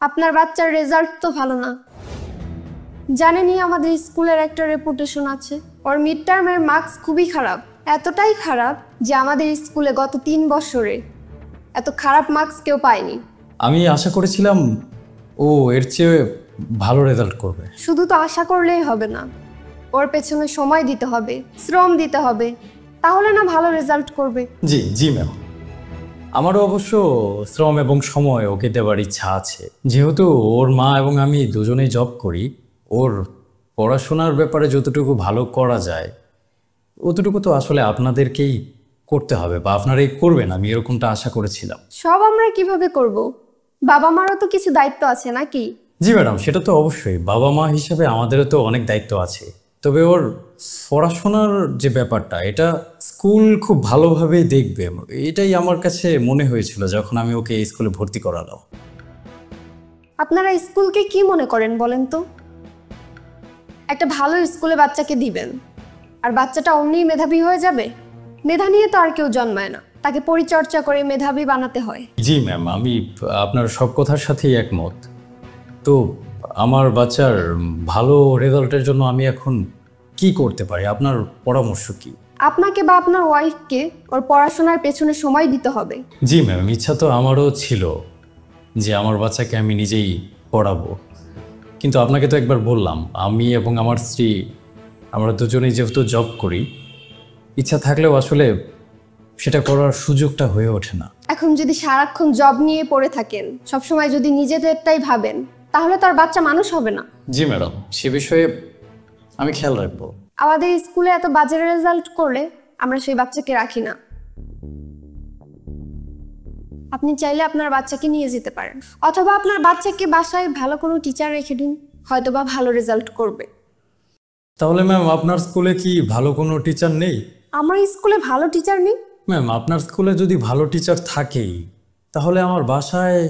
আপনার বাচ্চার রেজাল্ট তো ভালো না। জানেনই আমাদের স্কুলের একটা রেপুটেশন আছে। ওর মিড টার্মের মার্কস খুবই খারাপ, এতটাই খারাপ যে আমাদের স্কুলে গত 3 বছরে এত খারাপ মার্কস কেউ পায়নি। আমি আশা করেছিলাম ও এর চেয়ে ভালো রেজাল্ট করবে। শুধু তো আশা করলেই হবে না, ওর পেছনে সময় দিতে হবে, শ্রম দিতে হবে, তাহলে না ভালো রেজাল্ট করবে। জি জি ম্যাম, আমারও অবশ্য শ্রম এবং সময় ওকে দেওয়ার ইচ্ছা আছে। যেহেতু ওর মা এবং আমি দুজনেই জব করি, ওর পড়াশোনার ব্যাপারে যতটুকু ভালো করা যায় অতটুকু তো আসলে আপনাদেরকেই করতে হবে, বা আপনারাই করবেন, আমি এরকমটা আশা করেছিলাম। সব আমরা কিভাবে করব? বাবা মারও তো কিছু দায়িত্ব আছে নাকি? জি ম্যাডাম, সেটা তো অবশ্যই, বাবা মা হিসেবে আমাদেরও তো অনেক দায়িত্ব আছে। তবে ওর পড়াশোনার যে ব্যাপারটা, এটা স্কুল খুব ভালোভাবেই দেখবে, এটাই আমার কাছে মনে হয়েছিল যখন আমি ওকে এই স্কুলে ভর্তি করালাম। আপনারা স্কুলকে কি মনে করেন বলেন তো? একটা ভালো স্কুলে বাচ্চাকে দিবেন আর বাচ্চাটা অমনিই মেধাবী হয়ে যাবে? মেধা নিয়ে তো আর কেউ জন্মায় না, তাকে পরিচর্যা করে মেধাবী বানাতে হয়। জি ম্যাম, আমি আপনার সব কথার সাথেই একমত। তো আমার বাচ্চার ভালো রেজাল্টের জন্য আমি এখন কি করতে পারি, আপনার পরামর্শ কি? আপনাকে বা আপনার ওয়াইফকে ওর পড়াশোনার পেছনে সময় দিতে হবে। জি ম্যাম, ইচ্ছা তো আমারও ছিল যে আমার বাচ্চাকে আমি নিজেই পড়াবো, কিন্তু আপনাকে তো একবার বললাম আমি এবং আমার স্ত্রী আমরা দুজনেই যেহেতু জব করি, ইচ্ছা থাকলেও আসলে সেটা করার সুযোগটা হয়ে ওঠে না। এখন যদি সারাক্ষণ জব নিয়ে পড়ে থাকেন, সবসময় যদি নিজেদেরটাই ভাবেন, তাহলে তো আর বাচ্চা মানুষ হবে না। জি ম্যাডাম, সে বিষয়ে আমি খেয়াল রাখবো। আমাদের স্কুলে এত বাজে রেজাল্ট করলে আমরা সেই বাচ্চাকে রাখি না। আপনি চাইলে আপনার বাচ্চাকে নিয়ে যেতে পারেন, অথবা আপনার বাচ্চাকে বাসায় ভালো কোনো টিচার রেখে দিন, হয়তোবা ভালো রেজাল্ট করবে। তাহলে ম্যাম আপনার স্কুলে কি ভালো কোনো টিচার নেই? আমার স্কুলে ভালো টিচার নেই? ম্যাম আপনার স্কুলে যদি ভালো টিচার থাকেই, তাহলে আমার বাসায়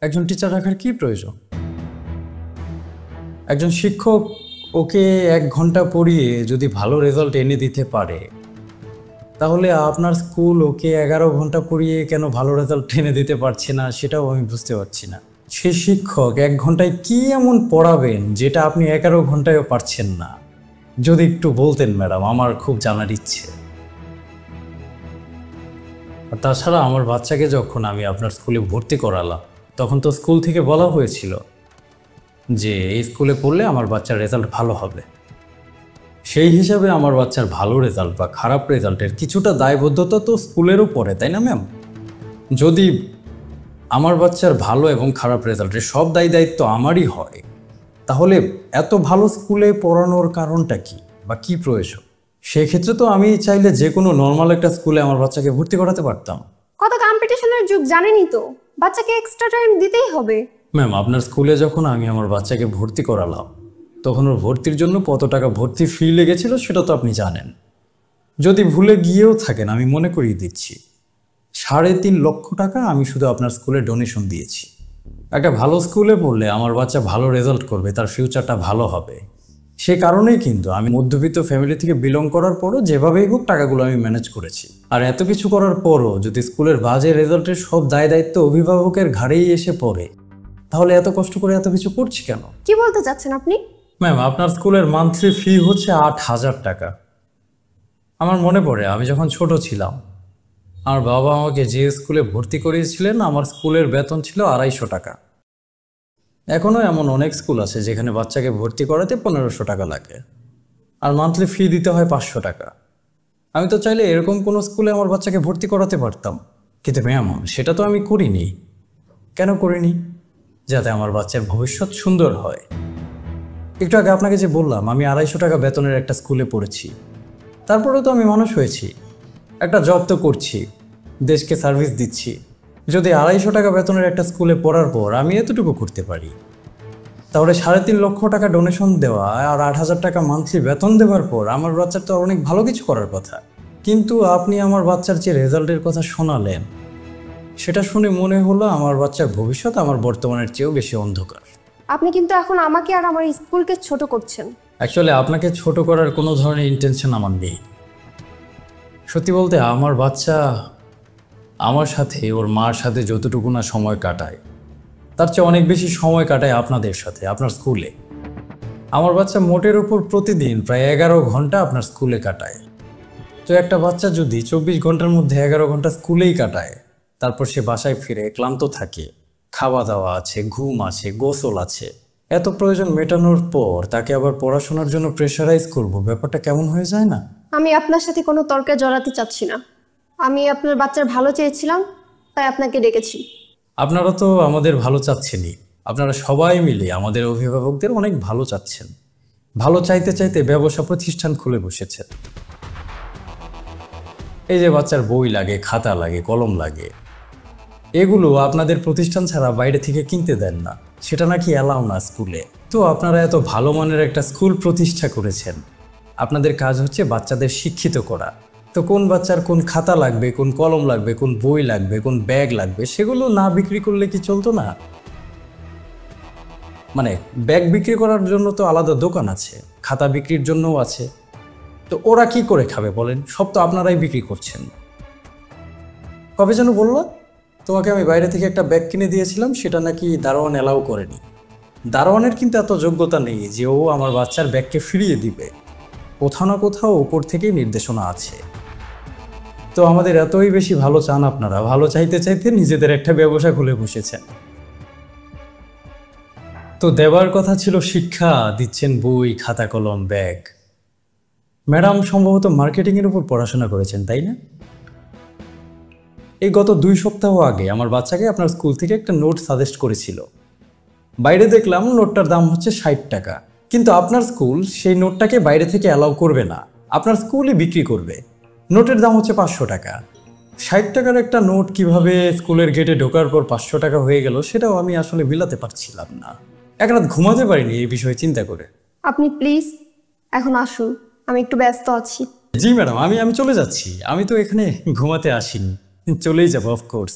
একজন টিচার রাখার কি প্রয়োজন? একজন শিক্ষক ওকে 1 ঘন্টা পড়িয়ে যদি ভালো রেজাল্ট এনে দিতে পারে, তাহলে আপনার স্কুল ওকে 11 ঘন্টা পড়িয়ে কেন ভালো রেজাল্ট এনে দিতে পারছে না, সেটাও আমি বুঝতে পারছি না। সে শিক্ষক 1 ঘন্টায় কি এমন পড়াবেন যেটা আপনি 11 ঘন্টায়ও পারছেন না? যদি একটু বলতেন ম্যাডাম, আমার খুব জানার ইচ্ছে। আর তাছাড়া আমার বাচ্চাকে যখন আমি আপনার স্কুলে ভর্তি করালাম, তখন তো স্কুল থেকে বলা হয়েছিল যে এই স্কুলে পড়লে আমার বাচ্চার রেজাল্ট ভালো হবে। সেই হিসাবে আমার বাচ্চার ভালো রেজাল্ট বা খারাপ রেজাল্টের কিছুটা দায়বদ্ধতা তো স্কুলেরও পড়ে, তাই না ম্যাম? যদি আমার বাচ্চার ভালো এবং খারাপ রেজাল্টের সব দায়িত্ব আমারই হয়, তাহলে এত ভালো স্কুলে পড়ানোর কারণটা কি বা কি প্রয়োজন? সেক্ষেত্রে তো আমি চাইলে যে কোনো নর্মাল একটা স্কুলে আমার বাচ্চাকে ভর্তি করাতে পারতাম। কত কম্পিটিশনের যুগ জানেনই তো, বাচ্চাকে এক্সট্রা টাইম দিতেই হবে। ম্যাম আপনার স্কুলে যখন আমি আমার বাচ্চাকে ভর্তি করালাম, তখন ওর ভর্তির জন্য কত টাকা ভর্তি ফি লেগেছিল সেটা তো আপনি জানেন। যদি ভুলে গিয়েও থাকেন আমি মনে করিয়ে দিচ্ছি, 3.5 লক্ষ টাকা আমি শুধু আপনার স্কুলে ডোনেশন দিয়েছি। একটা ভালো স্কুলে পড়লে আমার বাচ্চা ভালো রেজাল্ট করবে, তার ফিউচারটা ভালো হবে। সে কারণেই কিন্তু আমি মধ্যবিত্ত ফ্যামিলি থেকে বিলং করার পরও যেভাবেই হোক টাকাগুলো আমি ম্যানেজ করেছি। আর এত কিছু করার পরও যদি স্কুলের বাজে রেজাল্টের সব দায়িত্ব অভিভাবকের ঘাড়েই এসে পড়ে, তাহলে এত কষ্ট করে এত কিছু করছি কেন? কি বলতে চাচ্ছেন আপনি? ম্যাম আপনার স্কুলের মান্থলি ফি হচ্ছে 8,000 টাকা। আমার মনে পড়ে আমি যখন ছোট ছিলাম, আমার বাবা আমাকে যে স্কুলে ভর্তি করিয়েছিলেন, আমার স্কুলের বেতন ছিল 250 টাকা। এখনও এমন অনেক স্কুল আছে যেখানে বাচ্চাকে ভর্তি করাতে 1500 টাকা লাগে, আর মান্থলি ফি দিতে হয় 500 টাকা। আমি তো চাইলে এরকম কোনো স্কুলে আমার বাচ্চাকে ভর্তি করাতে পারতাম, কিন্তু ম্যাম সেটা তো আমি করিনি। কেন করিনি? যাতে আমার বাচ্চার ভবিষ্যৎ সুন্দর হয়। একটু আগে আপনাকে যে বললাম আমি 250 টাকা বেতনের একটা স্কুলে পড়েছি, তারপরেও তো আমি মানুষ হয়েছি, একটা জব তো করছি, দেশকে সার্ভিস দিচ্ছি। যদি 250 টাকা বেতনের একটা স্কুলে পড়ার পর আমি এতটুকু করতে পারি, তাহলে 3.5 লক্ষ টাকা ডোনেশন দেওয়া আর 8,000 টাকা মান্থলি বেতন দেওয়ার পর আমার বাচ্চার তো অনেক ভালো কিছু করার কথা। কিন্তু আপনি আমার বাচ্চার যে রেজাল্টের কথা শোনালেন, সেটা শুনে মনে হলো আমার বাচ্চার ভবিষ্যৎ আমার বর্তমানের চেয়েও বেশি অন্ধকার। আপনি কিন্তু এখন আমাকে আর আমার স্কুলকে ছোট করছেন। অ্যাকচুয়ালি আপনাকে ছোট করার কোনো ধরনের ইন্টেনশন আমার নেই। সত্যি বলতে আমার বাচ্চা আমার সাথে ওর মার সাথে যতটুকু না সময় কাটায়, তার চেয়ে অনেক বেশি সময় কাটায় আপনাদের সাথে, আপনার স্কুলে। আমার বাচ্চা মোটের উপর প্রতিদিন প্রায় 11 ঘন্টা আপনার স্কুলে কাটায়। তো একটা বাচ্চা যদি 24 ঘন্টার মধ্যে 11 ঘন্টা স্কুলেই কাটায়, তারপর সে বাসায় ফিরে ক্লান্ত থাকে, খাওয়া দাওয়া আছে, ঘুম আছে, গোসল আছে, এত প্রয়োজন মেটানোর পর তাকে আবার পড়াশোনার জন্য প্রেশারাইজ করব, ব্যাপারটা কেমন হয়ে যায় না? আমি আপনার সাথে কোনো তর্কে জড়াতে চাচ্ছি না। আমি আপনার বাচ্চার ভালো চেয়েছিলাম, তাই আপনাকে ডেকেছি। আপনারা তো আমাদের ভালো চাচ্ছেনই, আপনারা সবাই মিলে আমাদের অভিভাবকদের অনেক ভালো চাচ্ছেন। ভালো চাইতে চাইতে ব্যবসা প্রতিষ্ঠান খুলে বসেছেন। এই যে বাচ্চার বই লাগে, খাতা লাগে, কলম লাগে, এগুলো আপনাদের প্রতিষ্ঠান ছাড়া বাইরে থেকে কিনতে দেন না, সেটা নাকি অ্যালাউ না স্কুলে। তো আপনারা এত ভালো মানের একটা স্কুল প্রতিষ্ঠা করেছেন, আপনাদের কাজ হচ্ছে বাচ্চাদের শিক্ষিত করা। তো কোন বাচ্চার কোন খাতা লাগবে, কোন কলম লাগবে, কোন বই লাগবে, কোন ব্যাগ লাগবে, সেগুলো না বিক্রি করলে কি চলতো না? মানে ব্যাগ বিক্রি করার জন্য তো আলাদা দোকান আছে, খাতা বিক্রির জন্যও আছে। তো ওরা কি করে খাবে বলেন? সব তো আপনারাই বিক্রি করছেন। কবে যেন বললো তোমাকে আমি বাইরে থেকে একটা ব্যাগ কিনে দিয়েছিলাম, সেটা নাকি দারোয়ান অ্যালাউ করেনি। দারোয়ানের কিন্তু এত যোগ্যতা নেই যে ও আমার বাচ্চার ব্যাগকে ফিরিয়ে দিবে। কোথাও না কোথাও উপর থেকেই নির্দেশনা আছে। তো আমাদের এতই বেশি ভালো চান আপনারা, ভালো চাইতে চাইতে নিজেদের একটা ব্যবসা খুলে বসেছেন। তো দেওয়ার কথা ছিল শিক্ষা, দিচ্ছেন বই, খাতা, কলম, ব্যাগ। ম্যাডাম সম্ভবত মার্কেটিংয়ের উপর পড়াশোনা করেছেন, তাই না? এই গত 2 সপ্তাহ আগে আমার বাচ্চাকে আপনার স্কুল থেকে একটা নোট সাজেস্ট করেছিল। বাইরে দেখলাম নোটটার দাম হচ্ছে 60 টাকা, কিন্তু আপনার স্কুল সেই নোটটাকে বাইরে থেকে অ্যালাউ করবে না, আপনার স্কুলই বিক্রি করবে। নোটের দাম হচ্ছে 500 টাকা। 60 টাকার একটা নোট কিভাবে স্কুলের গেটে ঢোকার পর 500 টাকা হয়ে গেল, সেটাও আমি আসলে বিলাতে পারছিলাম না। এক রাত ঘুমাতে পারিনি এই বিষয়ে চিন্তা করে। আপনি প্লিজ এখন আসুন, আমি একটু ব্যস্ত আছি। জি ম্যাডাম, আমি চলে যাচ্ছি। আমি তো এখানে ঘুমাতে আসিনি, চলেই যাবো অফকোর্স।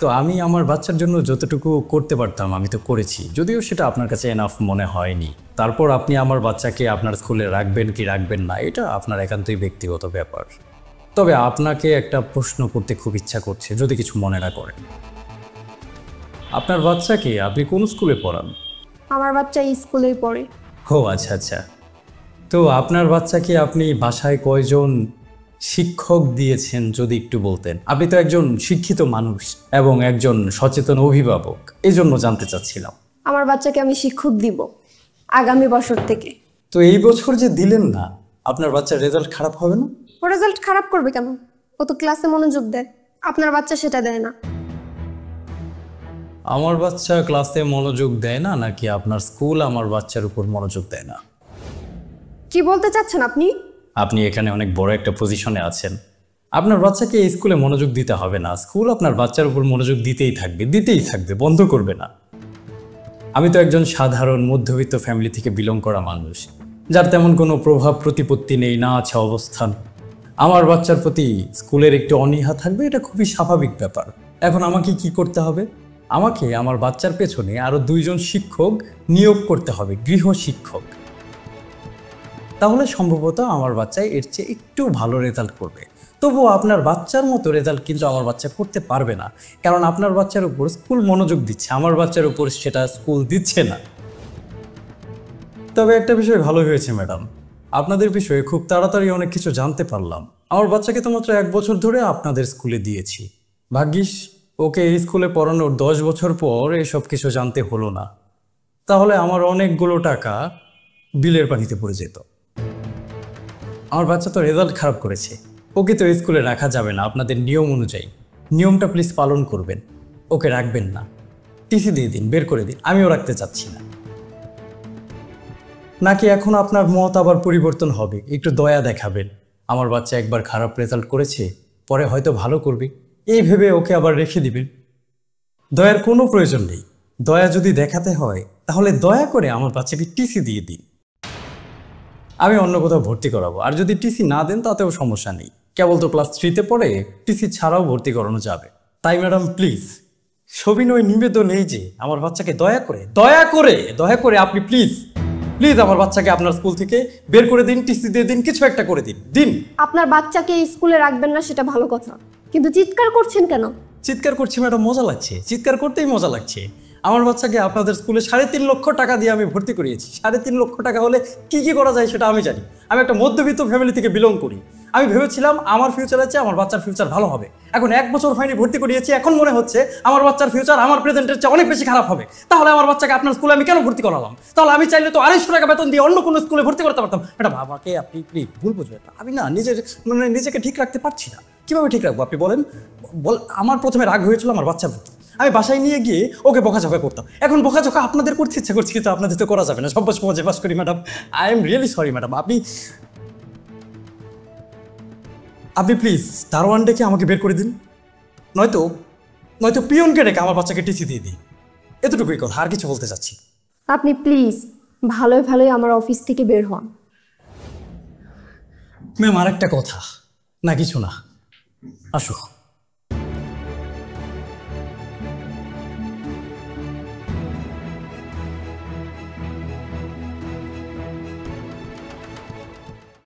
তো আমি আমার বাচ্চার জন্য যতটুকু করতে পারতাম আমি তো করেছি, যদিও সেটা আপনার কাছে এনাফ মনে হয়নি। তারপর আপনি আমার বাচ্চাকে আপনার স্কুলে রাখবেন কি রাখবেন না, এটা আপনার একান্তই ব্যক্তিগত ব্যাপার। তবে আপনাকে একটা প্রশ্ন করতে খুব ইচ্ছা করছে, যদি কিছু মনে না করেন। আপনার বাচ্চাকে আপনি কোন স্কুলে পড়ান? আমার বাচ্চা এই স্কুলেই পড়ে। ও আচ্ছা আচ্ছা। তো আপনার বাচ্চাকে আপনি বাসায় কয়জন শিক্ষক দিয়েছেন যদি একটু বলতেন? আপনি তো একজন শিক্ষিত মানুষ এবং একজন সচেতন অভিভাবক, এই জন্য জানতে চাচ্ছিলাম। আমার বাচ্চাকে আমি শিক্ষক দিব আগামী বছর থেকে। তো এই বছর যে দিলেন না, আপনার বাচ্চার রেজাল্ট খারাপ হবে না? ও রেজাল্ট খারাপ করবে কেন? ও তো ক্লাসে মনোযোগ দেয়, আপনার বাচ্চা সেটা দেয় না। আমার বাচ্চা ক্লাসে মনোযোগ দেয় না, নাকি আপনার স্কুল আমার বাচ্চার উপর মনোযোগ দেয় না? কি বলতে চাচ্ছেন আপনি? আপনি এখানে অনেক বড় একটা পজিশনে আছেন। আপনার বাচ্চাকে এই স্কুলে মনোযোগ দিতে হবে না, স্কুল আপনার বাচ্চার উপর মনোযোগ দিতেই থাকবে, বন্ধ করবে না। আমি তো একজন সাধারণ মধ্যবিত্ত ফ্যামিলি থেকে বিলং করা মানুষ, যার তেমন কোনো প্রভাব প্রতিপত্তি নেই, না আছে অবস্থান। আমার বাচ্চার প্রতি স্কুলের একটু অনীহা থাকবে, এটা খুবই স্বাভাবিক ব্যাপার। এখন আমাকে কি করতে হবে? আমাকে আমার বাচ্চার পেছনে আরও 2 জন শিক্ষক নিয়োগ করতে হবে, গৃহ শিক্ষক। তাহলে সম্ভবত আমার বাচ্চা এর চেয়ে একটু ভালো রেজাল্ট করবে। তবুও আপনার বাচ্চার মতো রেজাল্ট কিন্তু আমার বাচ্চা করতে পারবে না, কারণ আপনার বাচ্চার উপর স্কুল মনোযোগ দিচ্ছে, আমার বাচ্চার উপর সেটা স্কুল দিচ্ছে না। তবে একটা বিষয় ভালো হয়েছে ম্যাডাম, আপনাদের বিষয়ে খুব তাড়াতাড়ি অনেক কিছু জানতে পারলাম। আমার বাচ্চাকে তো মাত্র 1 বছর ধরে আপনাদের স্কুলে দিয়েছি। ভাগ্যিস ওকে এই স্কুলে পড়ানোর 10 বছর পর এসব কিছু জানতে হলো না, তাহলে আমার অনেকগুলো টাকা বিলের পানিতে পড়ে যেত। আমার বাচ্চা তো রেজাল্ট খারাপ করেছে, ওকে তো স্কুলে রাখা যাবে না আপনাদের নিয়ম অনুযায়ী। নিয়মটা প্লিজ পালন করবেন, ওকে রাখবেন না, টিসি দিয়ে দিন, বের করে দিন। আমিও রাখতে চাচ্ছি না। নাকি এখন আপনার মত আবার পরিবর্তন হবে? একটু দয়া দেখাবেন, আমার বাচ্চা একবার খারাপ রেজাল্ট করেছে, পরে হয়তো ভালো করবে, এই ভেবে ওকে আবার রেখে দিবেন। দয়ার কোনো প্রয়োজন নেই। দয়া যদি দেখাতে হয় তাহলে দয়া করে আমার বাচ্চাকে টিসি দিয়ে দিন, আমি অন্য কোথাও ভর্তি করাবো। আর যদি টিসি না দেন তাতেও সমস্যা নেই, কেবল তো ক্লাস 3-তে পড়ে, টিসি ছাড়াও ভর্তি করানো যাবে। তাই ম্যাডাম প্লিজ, সবিনয় নিবেদন এই যে আমার বাচ্চাকে দয়া করে আপনি প্লিজ আমার বাচ্চাকে আপনার স্কুল থেকে বের করে দিন, টিসি দিয়ে দিন, কিছু একটা করে দিন। আপনার বাচ্চাকে এই স্কুলে রাখবেন না সেটা ভালো কথা, কিন্তু চিৎকার করছেন কেন? চিৎকার করছি ম্যাডাম, মজা লাগছে, চিৎকার করতেই মজা লাগছে। আমার বাচ্চাকে আপনাদের স্কুলে 3.5 লক্ষ টাকা দিয়ে আমি ভর্তি করিয়েছি। 3.5 লক্ষ টাকা হলে কি কি করা যায় সেটা আমি জানি। আমি একটা মধ্যবিত্ত ফ্যামিলি থেকে বিলং করি। আমি ভেবেছিলাম আমার ফিউচারের চেয়ে আমার বাচ্চার ফিউচার ভালো হবে। এখন 1 বছর হয়নি ভর্তি করিয়েছি, এখন মনে হচ্ছে আমার বাচ্চার ফিউচার আমার প্রেজেন্টের চেয়ে অনেক বেশি খারাপ হবে। তাহলে আমার বাচ্চাকে আপনার স্কুলে আমি কেন ভর্তি করালাম? তাহলে আমি চাইলে তো 250 টাকা বেতন দিয়ে অন্য কোনো স্কুলে ভর্তি করতে পারতাম। এটা বাবাকে আপনি প্লিজ ভুল বুঝবেন না। আমি না নিজেকে ঠিক রাখতে পারছি না। কিভাবে ঠিক রাখবো আপনি বলেন? আমার প্রথমে রাগ হয়েছিল আমার বাচ্চা প্রতি। আমি বাসায় নিয়ে গিয়ে ওকে বকাঝকা করতাম। এখন বকাঝকা আপনাদের করতে ইচ্ছা করছে, কিন্তু আপনাদের তো করা যাবে না। সব সমাজে বাস করি madam. I am really sorry madam. আপনি প্লিজ দারোয়ান ডেকে আমাকে বের করে দিন, নয়তো পিয়নকে ডেকে আমার বাচ্চাকে টিসি দিয়ে দিই। এতটুকুই কথা, আর কিছু বলতে চাচ্ছি। আপনি প্লিজ ভালোই ভালোই আমার অফিস থেকে বের হন। ম্যাম, আর একটা কথা। না কিছু না, আসো।